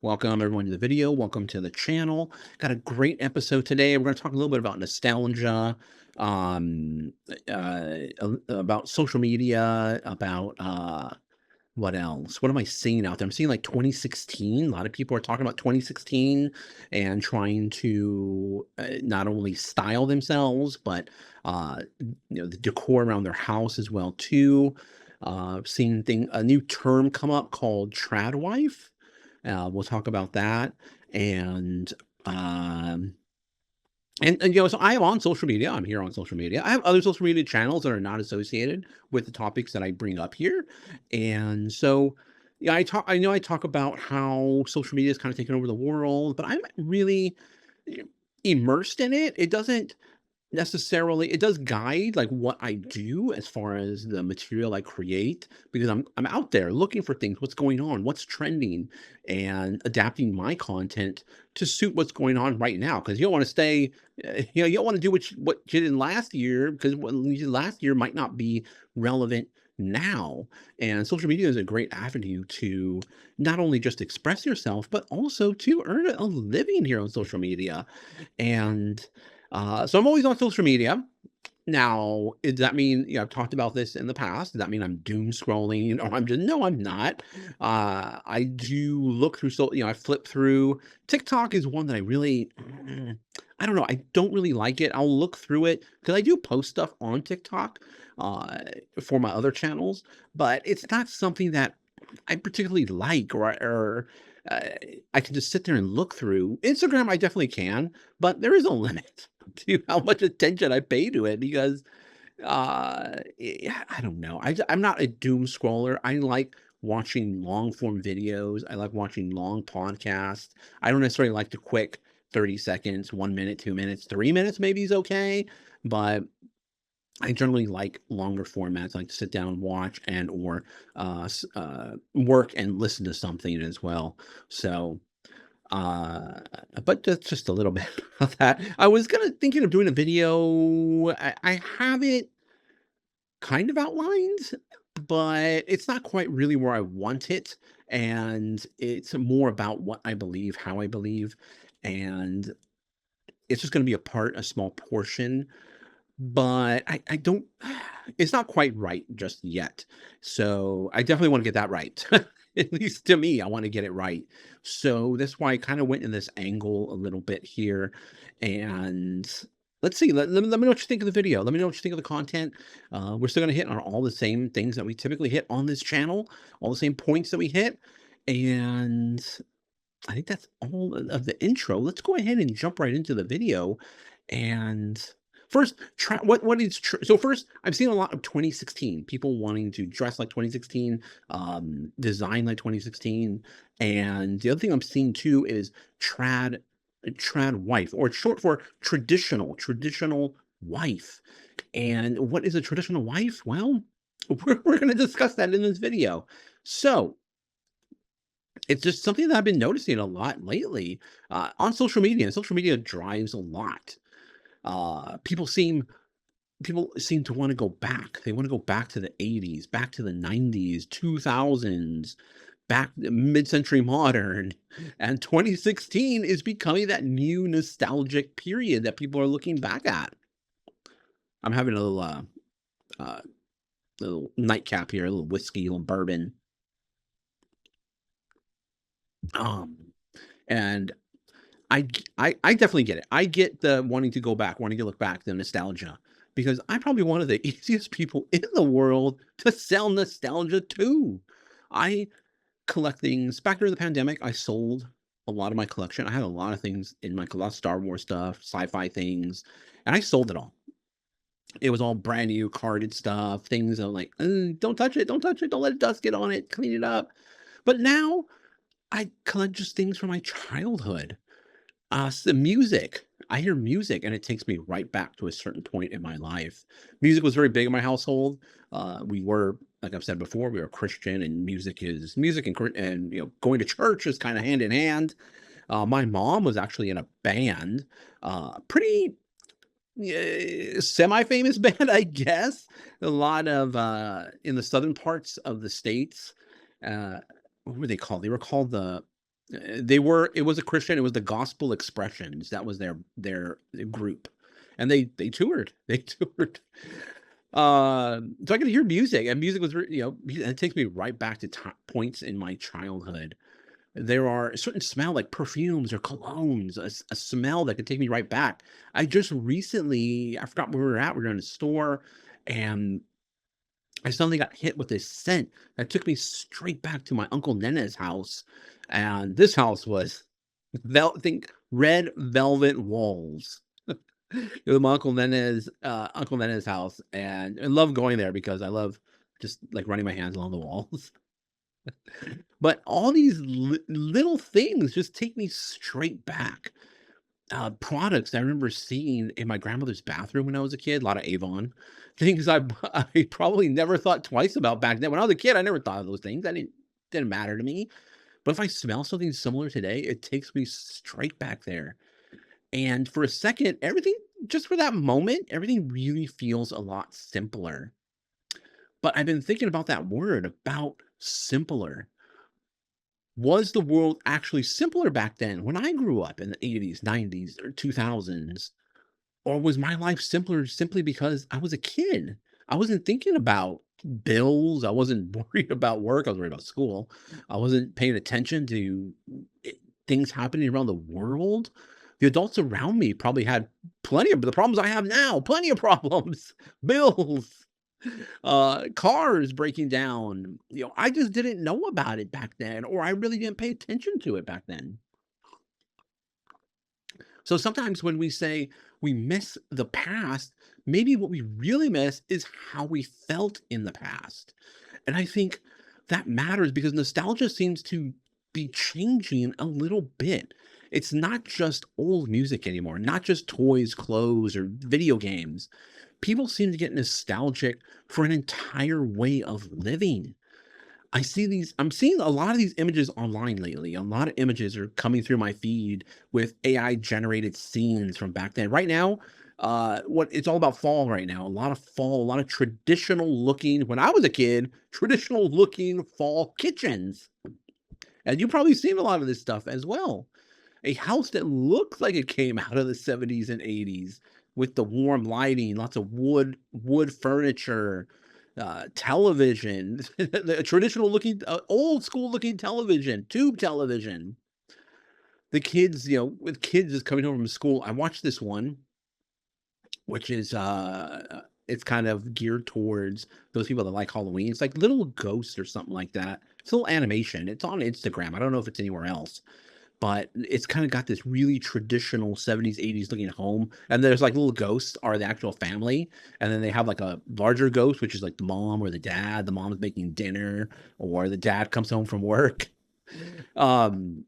Welcome everyone to the video. Welcome to the channel. Got a great episode today. We're going to talk a little bit about nostalgia, um, about social media, about what else? What am I seeing out there? I'm seeing like 2016. A lot of people are talking about 2016 and trying to not only style themselves, but the decor around their house as well too. Seeing a new term come up called trad wife. We'll talk about that. And, um, so I am on social media. I'm here on social media. I have other social media channels that are not associated with the topics that I bring up here. And so, yeah, I know I talk about how social media is kind of taking over the world, but I'm really immersed in it. It doesn't necessarily, it does guide like what I do as far as the material I create, because I'm out there looking for things, what's going on, what's trending, and adapting my content to suit what's going on right now. Because you don't want to stay, you don't want to do what you did last year, because what you did last year might not be relevant now. And social media is a great avenue to not only just express yourself, but also to earn a living here on social media. And so I'm always on social media. Now, does that mean, I've talked about this in the past. Does that mean I'm doom scrolling? Or no, I'm not. I do look through, I flip through. TikTok is one that I really, I don't know. I don't really like it. I'll look through it because I do post stuff on TikTok uh, for my other channels, but it's not something that I particularly like, or uh, I can just sit there and look through. Instagram, I definitely can, but there is a limit to how much attention I pay to it because yeah, I don't know. I'm not a doom scroller. I like watching long form videos. I like watching long podcasts. I don't necessarily like the quick 30 seconds, 1 minute, 2 minutes, 3 minutes maybe is okay. But I generally like longer formats. I like to sit down and watch and or work and listen to something as well. So uh, but that's just a little bit of that. I was thinking of doing a video. I have it kind of outlined, but it's not quite really where I want it. And it's more about what I believe, how I believe, and it's just going to be a small portion, but I don't, it's not quite right just yet. So I definitely want to get that right. At least to me, I want to get it right. So that's why I kind of went in this angle a little bit here. And let's see, let me know what you think of the video. Let me know what you think of the content. We're still going to hit on all the same things that we typically hit on this channel, all the same points that we hit. And I think that's all of the intro. Let's go ahead and jump right into the video. And first, so first, I've seen a lot of 2016 people wanting to dress like 2016, design like 2016, and the other thing I'm seeing too is trad wife, or it's short for traditional wife. And what is a traditional wife? Well, we're going to discuss that in this video. So it's just something that I've been noticing a lot lately, on social media, and social media drives a lot. People seem to wanna go back. They wanna go back to the '80s, back to the '90s, 2000s, back mid-century modern, and 2016 is becoming that new nostalgic period that people are looking back at. I'm having a uh, little nightcap here, a little whiskey, a little bourbon, um, and I definitely get it. I get the wanting to go back, wanting to look back, the nostalgia, because I'm probably one of the easiest people in the world to sell nostalgia to. I collect things. Back during the pandemic, I sold a lot of my collection. I had a lot of things in my a lot of Star Wars stuff, sci-fi things, and I sold it all. It was all brand new carded stuff, things that I'm like, don't touch it, don't touch it, don't let dust get on it, clean it up. But now I collect just things from my childhood. The music. I hear music and it takes me right back to a certain point in my life. Music was very big in my household. We were, like I've said before, we were Christian, and music, and going to church is kind of hand in hand. My mom was actually in a band, pretty semi-famous band, I guess. A lot of in the southern parts of the states. Uh, what were they called? They were called the It was a Christian, it was the Gospel Expressions, that was their group, and they toured, they toured. So I could hear music, and music was it takes me right back to points in my childhood. There are a certain smell, like perfumes or colognes, a smell that could take me right back. I just recently I forgot where we were at, we were in a store, and I suddenly got hit with this scent that took me straight back to my Uncle Nene's house, and this house was think red velvet walls. It was my Uncle Nene's house, and I love going there because I love just, like, running my hands along the walls. But all these little things just take me straight back. Products I remember seeing in my grandmother's bathroom when I was a kid, a lot of Avon, things I probably never thought twice about back then. When I was a kid, I never thought of those things. I didn't matter to me. But if I smell something similar today, it takes me straight back there. And for a second, everything just for that moment, everything really feels a lot simpler. But I've been thinking about that word, about simpler. Was the world actually simpler back then when I grew up in the 80s, 90s, or 2000s? Or was my life simpler simply because I was a kid? I wasn't thinking about bills. I wasn't worried about work. I was worried about school. I wasn't paying attention to i- things happening around the world. The adults around me probably had plenty of the problems I have now, plenty of problems, bills, cars breaking down. I just didn't know about it back then, or I really didn't pay attention to it back then. So sometimes when we say we miss the past, maybe what we really miss is how we felt in the past. And I think that matters because nostalgia seems to be changing a little bit. It's not just old music anymore, not just toys, clothes, or video games. People seem to get nostalgic for an entire way of living. I'm seeing a lot of these images online lately. A lot of images are coming through my feed with AI generated scenes from back then. Right now, what it's all about fall right now. A lot of fall, a lot of traditional looking, when I was a kid, traditional looking fall kitchens. And you've probably seen a lot of this stuff as well. A house that looks like it came out of the 70s and 80s with the warm lighting, lots of wood furniture, television, the traditional looking, old school looking television, tube television. The kids, with kids just coming home from school, I watched this one, which is it's kind of geared towards those people that like Halloween. It's like Little Ghosts or something like that. It's a little animation. It's on Instagram. I don't know if it's anywhere else, but it's kinda got this really traditional 70s, 80s looking home, and there's, like, little ghosts are the actual family, and then they have, like, a larger ghost, which is, like, the mom or the dad. The mom's making dinner, or the dad comes home from work. Um,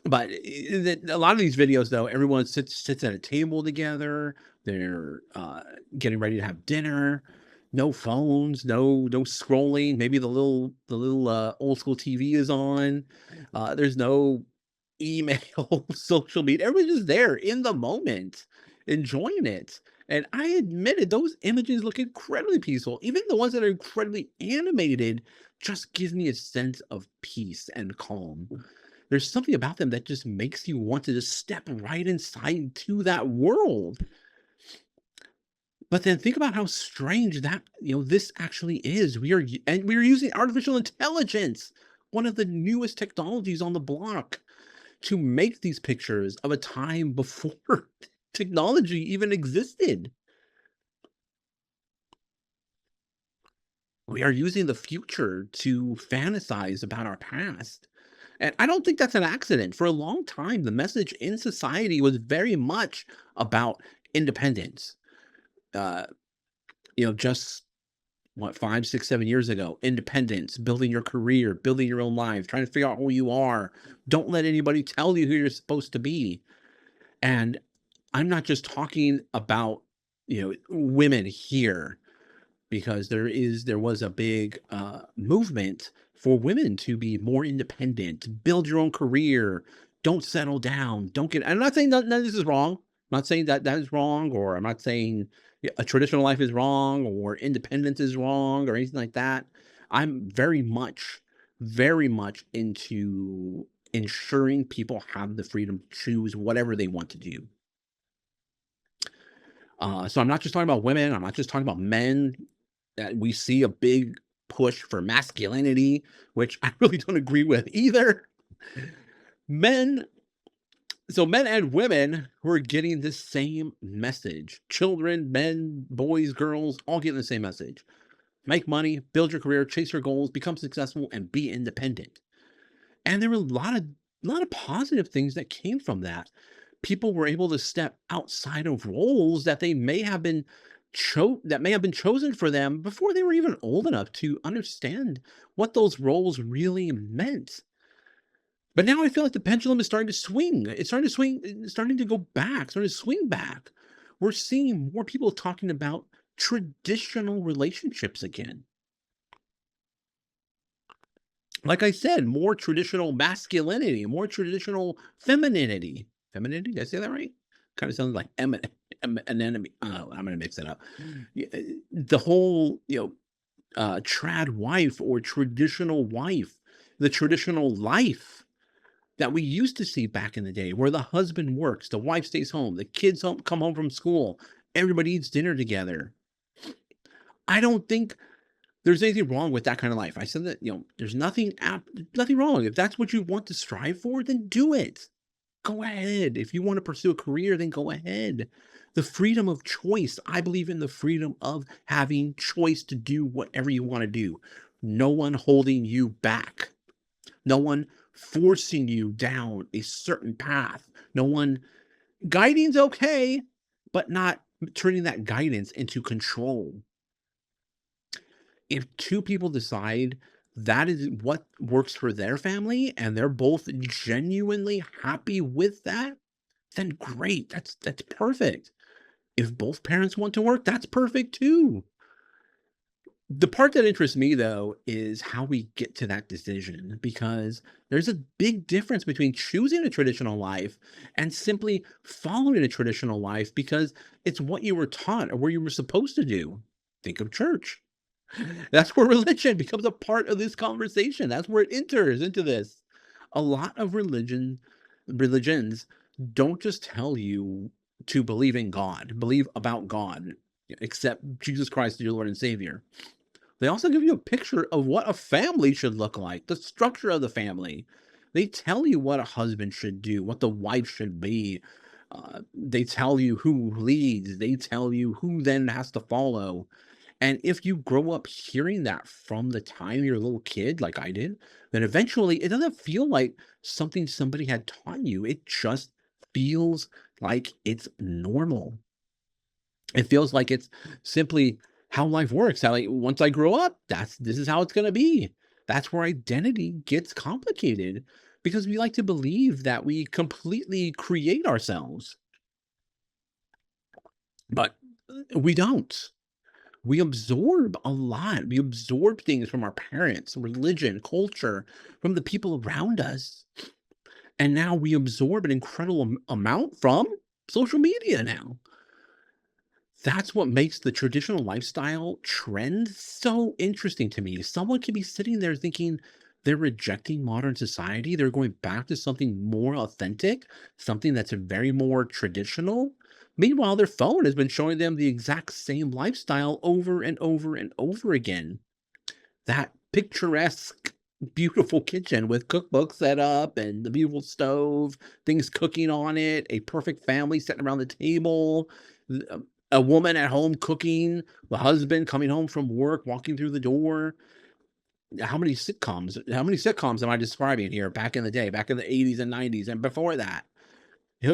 but a lot of these videos, though, everyone sits at a table together. They're getting ready to have dinner. No phones, no scrolling. Maybe the little old school TV is on. There's no email, social media. Everybody's just there in the moment, enjoying it. And I admitted those images look incredibly peaceful. Even the ones that are incredibly animated just gives me a sense of peace and calm. There's something about them that just makes you want to just step right inside to that world. But then think about how strange that, this actually is. We're using artificial intelligence, one of the newest technologies on the block, to make these pictures of a time before technology even existed. We are using the future to fantasize about our past. And I don't think that's an accident. For a long time, the message in society was very much about independence. Uh, just what, 5, 6, 7 years ago, independence, building your career, building your own life, trying to figure out who you are. Don't let anybody tell you who you're supposed to be. And I'm not just talking about, women here, because there was a big movement for women to be more independent, build your own career, don't settle down, don't get. I'm not saying none of this is wrong. I'm not saying that that is wrong, or I'm not saying a traditional life is wrong, or independence is wrong, or anything like that. I'm very much into ensuring people have the freedom to choose whatever they want to do. So I'm not just talking about women. I'm not just talking about men. We see a big push for masculinity, which I really don't agree with either. Men, so men and women who are getting the same message. Children, men, boys, girls, all getting the same message. Make money, build your career, chase your goals, become successful, and be independent. And there were a lot of positive things that came from that. People were able to step outside of roles that they may have been that may have been chosen for them before they were even old enough to understand what those roles really meant. But now I feel like the pendulum is starting to swing. It's starting to swing, it's starting to go back, starting to swing back. We're seeing more people talking about traditional relationships again. Like I said, more traditional masculinity, more traditional femininity. Femininity? Did I say that right? Kind of sounds like an enemy. Oh, I'm gonna mix it up. The whole, trad wife or traditional wife, the traditional life that we used to see back in the day, where the husband works, the wife stays home, the kids come home from school, everybody eats dinner together. I don't think there's anything wrong with that kind of life. I said that, there's nothing wrong. If that's what you want to strive for, then do it. Go ahead. If you want to pursue a career, then go ahead. The freedom of choice. I believe in the freedom of having choice to do whatever you want to do. No one holding you back. No one forcing you down a certain path. No one guiding's okay, but not turning that guidance into control. If two people decide that is what works for their family and they're both genuinely happy with that, then great. That's perfect. If both parents want to work, that's perfect too. The part that interests me though is how we get to that decision, because there's a big difference between choosing a traditional life and simply following a traditional life because it's what you were taught or what you were supposed to do. Think of church. That's where religion becomes a part of this conversation. That's where it enters into this. A lot of religions don't just tell you to believe in God, believe about God, accept Jesus Christ as your Lord and Savior. They also give you a picture of what a family should look like, the structure of the family. They tell you what a husband should do, what the wife should be. They tell you who leads. They tell you who then has to follow. And if you grow up hearing that from the time you're a little kid, like I did, then eventually it doesn't feel like something somebody had taught you. It just feels like it's normal. It feels like it's simply how life works. How, like, once I grow up, this is how it's gonna be. That's where identity gets complicated because we like to believe that we completely create ourselves, but we don't. We absorb a lot. We absorb things from our parents, religion, culture, from the people around us. And now we absorb an incredible amount from social media now. That's what makes the traditional lifestyle trend so interesting to me. Someone could be sitting there thinking they're rejecting modern society. They're going back to something more authentic, something that's very more traditional. Meanwhile, their phone has been showing them the exact same lifestyle over and over and over again. That picturesque, beautiful kitchen with cookbook set up and the beautiful stove, things cooking on it, a perfect family sitting around the table, a woman at home cooking, the husband coming home from work, walking through the door. How many sitcoms am I describing here back in the day, back in the 80s and 90s and before that?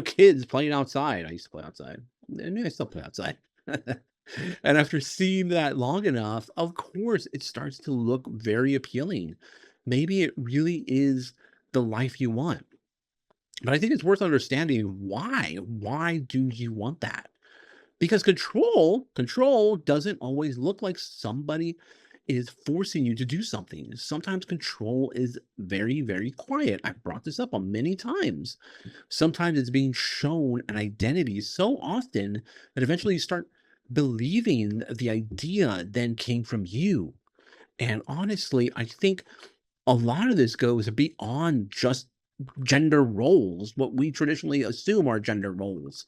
Kids playing outside. I used to play outside. I mean, I still play outside. And after seeing that long enough, of course, it starts to look very appealing. Maybe it really is the life you want. But I think it's worth understanding why. Why do you want that? Because control doesn't always look like somebody is forcing you to do something. Sometimes control is very, very quiet. I've brought this up on many times. Sometimes it's being shown an identity so often that eventually you start believing the idea then came from you. And honestly, I think a lot of this goes beyond just gender roles, what we traditionally assume are gender roles.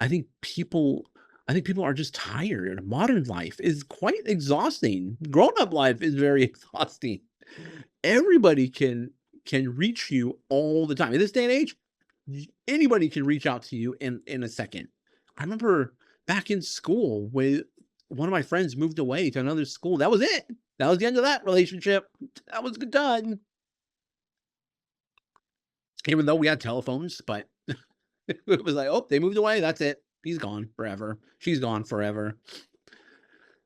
I think people I think people are just tired. Modern life is quite exhausting. Grown-up life is very exhausting. Everybody can reach you all the time. In this day and age, anybody can reach out to you in a second. I remember back in school when one of my friends moved away to another school. That was it. That was the end of that relationship. That was done. Even though we had telephones, but it was like, oh, they moved away. That's it. He's gone forever. She's gone forever.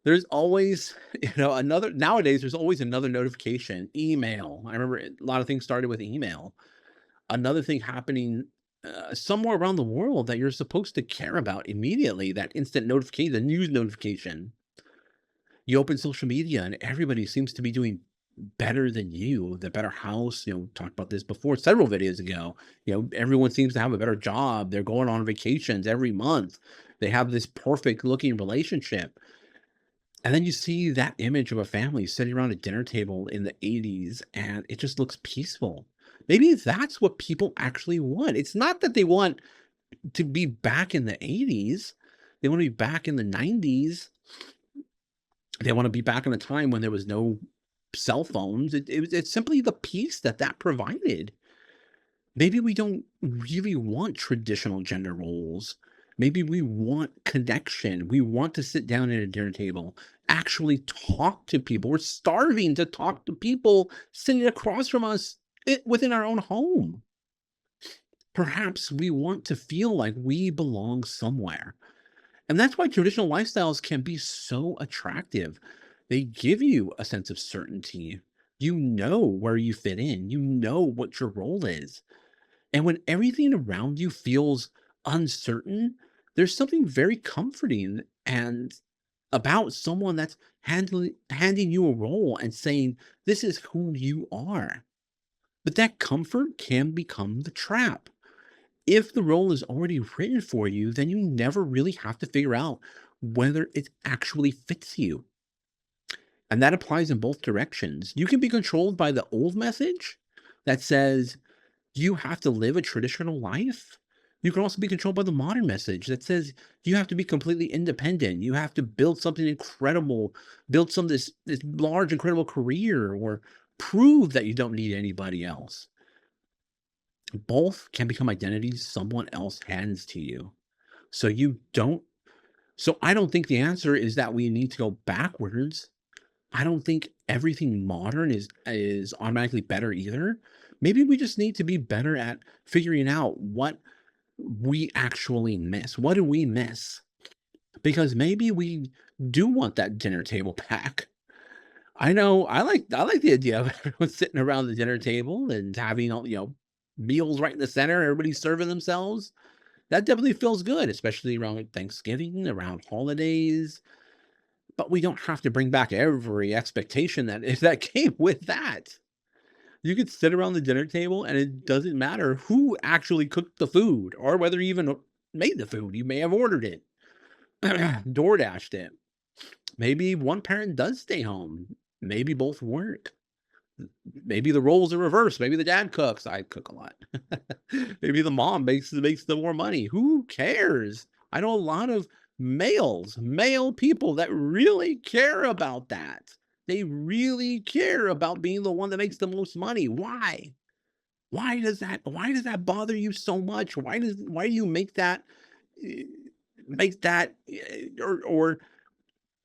There's always, another nowadays, there's always another notification, email. I remember a lot of things started with email. Another thing happening somewhere around the world that you're supposed to care about immediately, that instant notification, the news notification. You open social media and everybody seems to be doing better than you, the better house, talked about this before several videos ago. Everyone seems to have a better job. They're going on vacations every month. They have this perfect looking relationship. And then you see that image of a family sitting around a dinner table in the 80s, and it just looks peaceful. Maybe that's what people actually want. It's not that they want to be back in the 80s. They want to be back in the 90s. They want to be back in a time when there was no cell phones. It's simply the peace that provided. Maybe we don't really want traditional gender roles. Maybe we want connection. We want to sit down at a dinner table, actually talk to people. We're starving to talk to people sitting across from us within our own home. Perhaps we want to feel like we belong somewhere. And that's why traditional lifestyles can be so attractive. They give you a sense of certainty. You know where you fit in, you know what your role is. And when everything around you feels uncertain, there's something very comforting and about someone that's handing you a role and saying, this is who you are. But that comfort can become the trap. If the role is already written for you, then you never really have to figure out whether it actually fits you. And that applies in both directions. You can be controlled by the old message that says you have to live a traditional life. You can also be controlled by the modern message that says you have to be completely independent. You have to build something incredible, build this large, incredible career, or prove that you don't need anybody else. Both can become identities someone else hands to you. So you don't so I don't think the answer is that we need to go backwards. I don't think everything modern is automatically better either. Maybe we just need to be better at figuring out what we actually miss. What do we miss? Because maybe we do want that dinner table back. I know I like the idea of everyone sitting around the dinner table and having all, meals right in the center, everybody serving themselves. That definitely feels good, especially around Thanksgiving, around holidays. But we don't have to bring back every expectation that if that came with that. You could sit around the dinner table and it doesn't matter who actually cooked the food or whether you even made the food. You may have ordered it, door dashed it. Maybe one parent does stay home. Maybe both work. Maybe the roles are reversed. Maybe the dad cooks. I cook a lot. Maybe the mom makes the more money. Who cares? I know a lot of male people that really care about that. They really care about being the one that makes the most money. Why? Why does that bother you so much? Why do you eh, make that or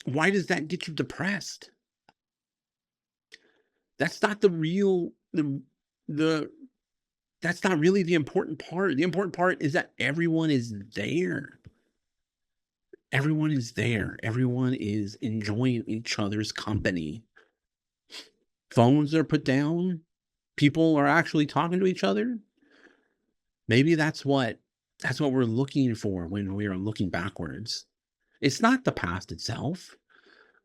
why does that get you depressed? That's not the that's not really the important part. The important part is that everyone is there. Everyone is there. Everyone is enjoying each other's company. Phones are put down. People are actually talking to each other. Maybe that's what we're looking for when we are looking backwards. It's not the past itself,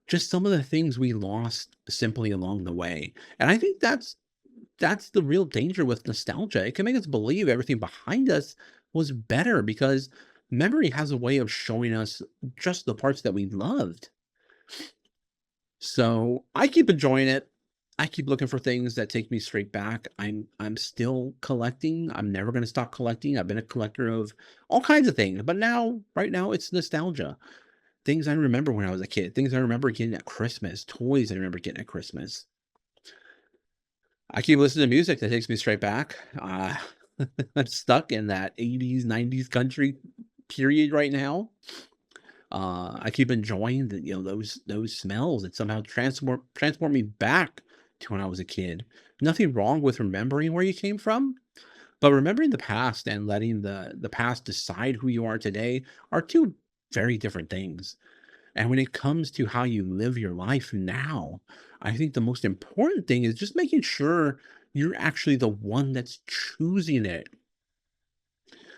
just some of the things we lost simply along the way. And I think that's the real danger with nostalgia. It can make us believe everything behind us was better because memory has a way of showing us just the parts that we loved. So I keep enjoying it. I keep looking for things that take me straight back. I'm still collecting. I'm never gonna stop collecting. I've been a collector of all kinds of things, but now, right now, it's nostalgia. Things I remember when I was a kid, things I remember getting at Christmas, toys I remember getting at Christmas. I keep listening to music that takes me straight back. I'm stuck in that 80s, 90s country period right now. I keep enjoying those smells that somehow transport me back to when I was a kid. Nothing wrong with remembering where you came from, but remembering the past and letting the past decide who you are today are two very different things. And when it comes to how you live your life now, I think the most important thing is just making sure you're actually the one that's choosing it.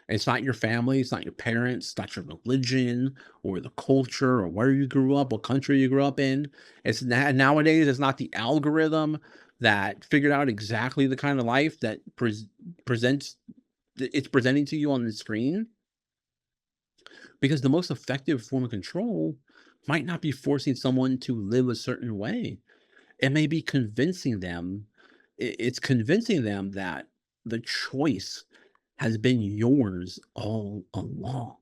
It's not your family, it's not your parents, it's not your religion or the culture or where you grew up, what country you grew up in. Nowadays, it's not the algorithm that figured out exactly the kind of life that presents it's presenting to you on the screen, because the most effective form of control might not be forcing someone to live a certain way. It may be convincing them. It's convincing them that the choice has been yours all along.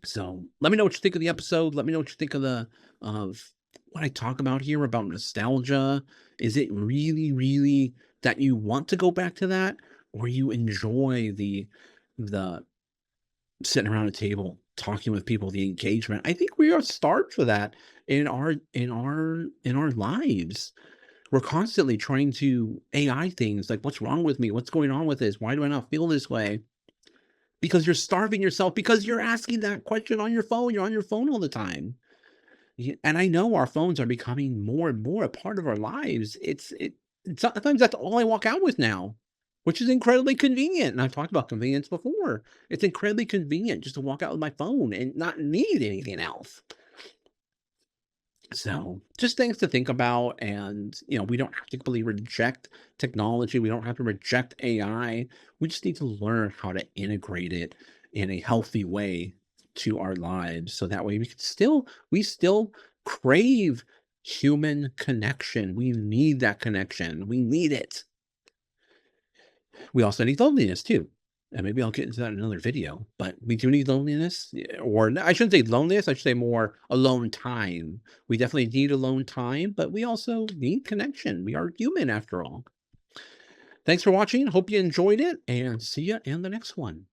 So let me know what you think of the episode. Let me know what you think of what I talk about here about nostalgia. Is it really, really that you want to go back to that, or you enjoy the sitting around a table talking with people, the engagement? I think we are starved for that in our lives. We're constantly trying to AI things like, what's wrong with me? What's going on with this? Why do I not feel this way? Because you're starving yourself because you're asking that question on your phone. You're on your phone all the time. And I know our phones are becoming more and more a part of our lives. Sometimes that's all I walk out with now, which is incredibly convenient. And I've talked about convenience before. It's incredibly convenient just to walk out with my phone and not need anything else. So, just things to think about, and, we don't have to completely reject technology, we don't have to reject AI, we just need to learn how to integrate it in a healthy way to our lives, so that way we still crave human connection, we need that connection, we need it. We also need loneliness too. And maybe I'll get into that in another video, but we do need loneliness, or I shouldn't say loneliness, I should say more alone time. We definitely need alone time, but we also need connection. We are human after all. Thanks for watching. Hope you enjoyed it, and see you in the next one.